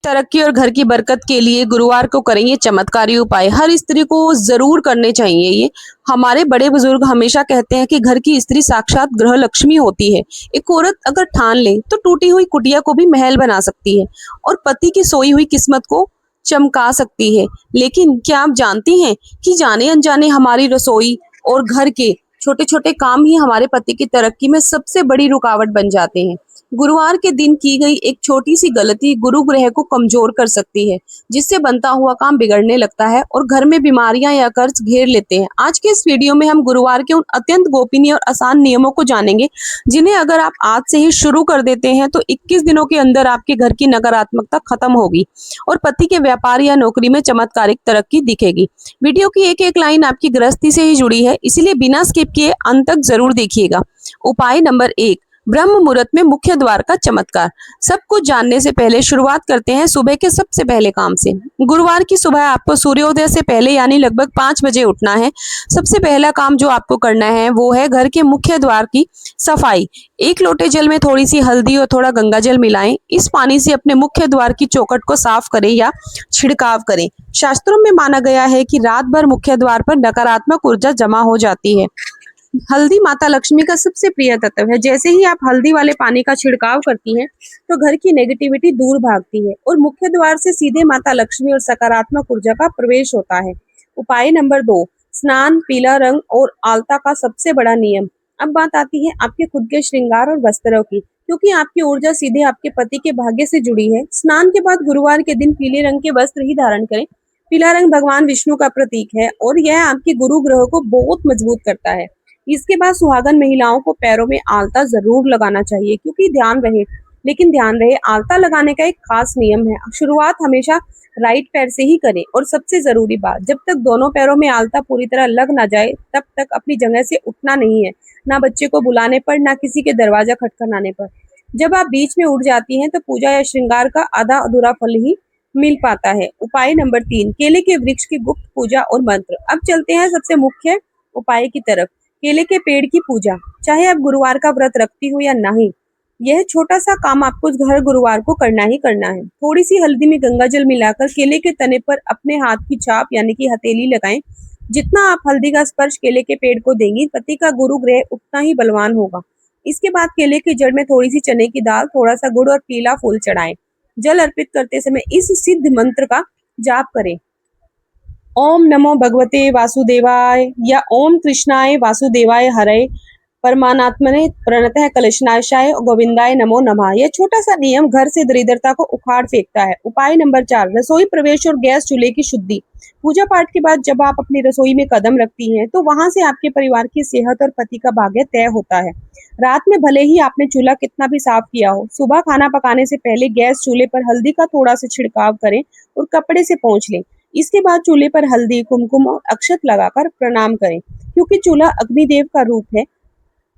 तरक्की और घर की बरकत के लिए गुरुवार को करें ये चमत्कारी उपाय। हर स्त्री को जरूर करने चाहिए ये। हमारे बड़े बुजुर्ग हमेशा कहते हैं कि घर की स्त्री साक्षात गृह लक्ष्मी होती है। एक औरत अगर ठान ले तो टूटी हुई कुटिया को भी महल बना सकती है और पति की सोई हुई किस्मत को चमका सकती है। लेकिन क्या आप जानती हैं कि जाने अनजाने हमारी रसोई और घर के छोटे छोटे काम ही हमारे पति की तरक्की में सबसे बड़ी रुकावट बन जाते हैं। गुरुवार के दिन की गई एक छोटी सी गलती गुरु ग्रह को कमजोर कर सकती है, जिससे बनता हुआ काम बिगड़ने लगता है और घर में बीमारियां या कर्ज घेर लेते हैं। आज के इस वीडियो में हम गुरुवार के उन अत्यंत गोपनीय और आसान नियमों को जानेंगे, जिन्हें अगर आप आज से ही शुरू कर देते हैं तो 21 दिनों के अंदर आपके घर की नकारात्मकता खत्म होगी और पति के व्यापार या नौकरी में चमत्कारिक तरक्की दिखेगी। वीडियो की एक एक लाइन आपकी गृहस्थी से ही जुड़ी है, इसीलिए बिना स्किप किए अंत तक जरूर देखिएगा। उपाय नंबर 1, ब्रह्म मुहूर्त में मुख्य द्वार का चमत्कार। सब कुछ जानने से पहले शुरुआत करते हैं सुबह के सबसे पहले काम से। गुरुवार की सुबह आपको सूर्योदय से पहले यानी लगभग 5 बजे उठना है। सबसे पहला काम जो आपको करना है वो है घर के मुख्य द्वार की सफाई। 1 लोटे जल में थोड़ी सी हल्दी और थोड़ा गंगा जल मिलाएं। इस पानी से अपने मुख्य द्वार की चौखट को साफ करें या छिड़काव करें। शास्त्रों में माना गया है कि रात भर मुख्य द्वार पर नकारात्मक ऊर्जा जमा हो जाती है। हल्दी माता लक्ष्मी का सबसे प्रिय तत्व है। जैसे ही आप हल्दी वाले पानी का छिड़काव करती हैं तो घर की नेगेटिविटी दूर भागती है और मुख्य द्वार से सीधे माता लक्ष्मी और सकारात्मक ऊर्जा का प्रवेश होता है। उपाय नंबर 2, स्नान, पीला रंग और आलता का सबसे बड़ा नियम। अब बात आती है आपके खुद के श्रृंगार और वस्त्रों की, क्योंकि आपकी ऊर्जा सीधे आपके पति के भाग्य से जुड़ी है। स्नान के बाद गुरुवार के दिन पीले रंग के वस्त्र ही धारण करें। पीला रंग भगवान विष्णु का प्रतीक है और यह आपके गुरु ग्रह को बहुत मजबूत करता है। इसके बाद सुहागन महिलाओं को पैरों में आलता जरूर लगाना चाहिए, क्योंकि ध्यान रहे आलता लगाने का एक खास नियम है। शुरुआत हमेशा राइट पैर से ही करें और सबसे जरूरी बात, जब तक दोनों पैरों में आलता पूरी तरह लग ना जाए तब तक अपनी जगह से उठना नहीं है, ना बच्चे को बुलाने पर, ना किसी के दरवाजा खटखटाने पर। जब आप बीच में उठ जाती हैं तो पूजा या श्रृंगार का आधा अधूरा फल ही मिल पाता है। उपाय नंबर 3, केले के वृक्ष की गुप्त पूजा और मंत्र। अब चलते हैं सबसे मुख्य उपाय की तरफ, केले के पेड़ की पूजा। चाहे आप गुरुवार का व्रत रखती हो या नहीं, यह छोटा सा काम आपको हर गुरुवार को करना ही करना है। थोड़ी सी हल्दी में गंगा जल मिलाकर केले के तने पर अपने हाथ की छाप यानी कि हथेली लगाएं। जितना आप हल्दी का स्पर्श केले के पेड़ को देंगी, पति का गुरु ग्रह उतना ही बलवान होगा। इसके बाद केले की जड़ में थोड़ी सी चने की दाल, थोड़ा सा गुड़ और पीला फूल चढ़ाएं। जल अर्पित करते समय इस सिद्ध मंत्र का जाप करें, ओम नमो भगवते वासुदेवाय या ओम कृष्णाय वासुदेवाय हरे परमात्मने प्रणतः कलशनाशाय गोविंदाय नमो नमः। यह छोटा सा नियम घर से दरिद्रता को उखाड़ फेंकता है। उपाय नंबर 4, रसोई प्रवेश और गैस चूल्हे की शुद्धि। पूजा पाठ के बाद जब आप अपनी रसोई में कदम रखती हैं तो वहां से आपके परिवार की सेहत और पति का भाग्य तय होता है। रात में भले ही आपने चूल्हा कितना भी साफ किया हो, सुबह खाना पकाने से पहले गैस चूल्हे पर हल्दी का थोड़ा सा छिड़काव करें और कपड़े से पोंछ लें। इसके बाद चूल्हे पर हल्दी, कुमकुम और अक्षत लगाकर प्रणाम करें, क्योंकि चूल्हा अग्निदेव का रूप है।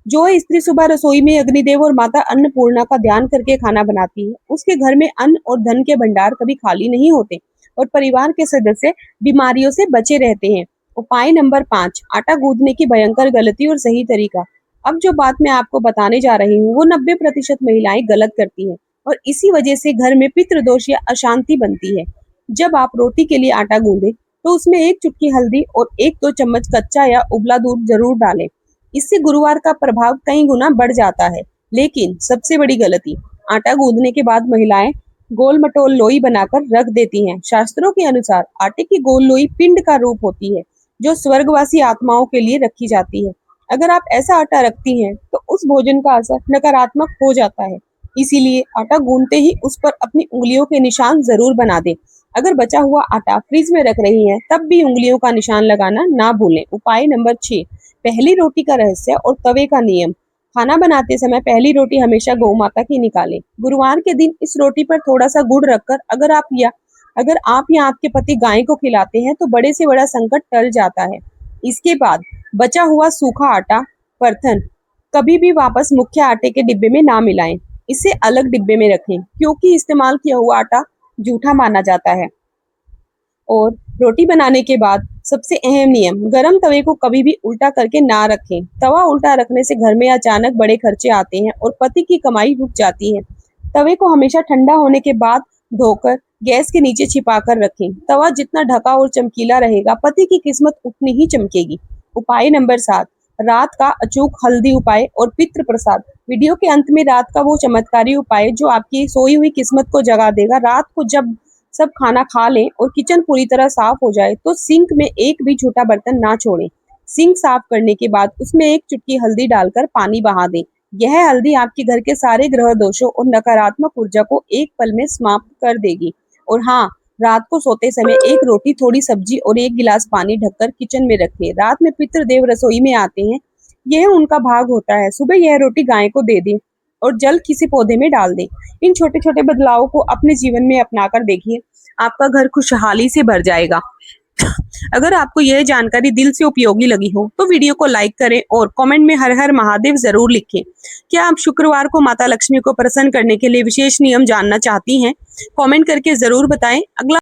जो स्त्री सुबह रसोई में अग्निदेव और माता अन्नपूर्णा का ध्यान करके खाना बनाती है, उसके घर में अन्न और धन के भंडार कभी खाली नहीं होते और परिवार के सदस्य बीमारियों से बचे रहते हैं। उपाय नंबर 5, आटा गूंथने की भयंकर गलती और सही तरीका। अब जो बात मैं आपको बताने जा रही हूँ वो 90% महिलाएं गलत करती हैं और इसी वजह से घर में पितृदोष या अशांति बनती है। जब आप रोटी के लिए आटा गूंदें तो उसमें 1 चुटकी हल्दी और 1-2 चम्मच कच्चा या उबला दूध जरूर डालें। इससे गुरुवार का प्रभाव कई गुना बढ़ जाता है। लेकिन सबसे बड़ी गलती, आटा गूंदने के बाद महिलाएं गोल मटोल लोई बनाकर रख देती हैं। शास्त्रों के अनुसार आटे की गोल लोई पिंड का रूप होती है, जो स्वर्गवासी आत्माओं के लिए रखी जाती है। अगर आप ऐसा आटा रखती हैं तो उस भोजन का असर नकारात्मक हो जाता है। इसीलिए आटा गूंदते ही उस पर अपनी उंगलियों के निशान जरूर बना दें। अगर बचा हुआ आटा फ्रिज में रख रही हैं तब भी उंगलियों का निशान लगाना ना भूलें। उपाय नंबर 6, पहली रोटी का रहस्य और तवे का नियम। खाना बनाते समय पहली रोटी हमेशा गौ माता की निकालें। गुरुवार के दिन इस रोटी पर थोड़ा सा गुड़ रखकर अगर आप या आपके पति गाय को खिलाते हैं तो बड़े से बड़ा संकट टल जाता है। इसके बाद बचा हुआ सूखा आटा परथन कभी भी वापस मुख्य आटे के डिब्बे में ना मिलाएं। इसे अलग डिब्बे में रखें, क्योंकि इस्तेमाल किया हुआ आटा जूठा माना जाता है। और रोटी बनाने के बाद सबसे अहम नियम, गरम तवे को कभी भी उल्टा करके ना रखें। तवा उल्टा रखने से घर में अचानक बड़े खर्चे आते हैं और पति की कमाई रुक जाती है। तवे को हमेशा ठंडा होने के बाद धोकर गैस के नीचे छिपा कर रखें। तवा जितना ढका और चमकीला रहेगा, पति की किस्मत उतनी ही चमकेगी। उपाय नंबर 7, रात का अचूक हल्दी उपाय और पितृ प्रसाद। वीडियो के अंत में रात का वो चमत्कारी उपाय जो आपकी सोई हुई किस्मत को जगा देगा। रात को जब सब खाना खा लें और किचन पूरी तरह साफ हो जाए तो सिंक में एक भी छोटा बर्तन ना छोड़ें। सिंक साफ करने के बाद उसमें एक चुटकी हल्दी डालकर पानी बहा दें। यह हल्दी आपके घर के सारे ग्रह दोषों और नकारात्मक ऊर्जा को एक पल में समाप्त कर देगी। और हाँ, रात को सोते समय एक रोटी, थोड़ी सब्जी और एक गिलास पानी ढककर किचन में रखें। रात में पितृदेव रसोई में आते हैं, यह उनका भाग होता है। सुबह यह रोटी गाय को दे दें और जल किसी पौधे में डाल दें। इन छोटे छोटे बदलावों को अपने जीवन में अपनाकर देखिए, आपका घर खुशहाली से भर जाएगा। अगर आपको यह जानकारी दिल से उपयोगी लगी हो तो वीडियो को लाइक करें और कमेंट में हर हर महादेव जरूर लिखें। क्या आप शुक्रवार को माता लक्ष्मी को प्रसन्न करने के लिए विशेष नियम जानना चाहती हैं? कमेंट करके जरूर बताएं। अगला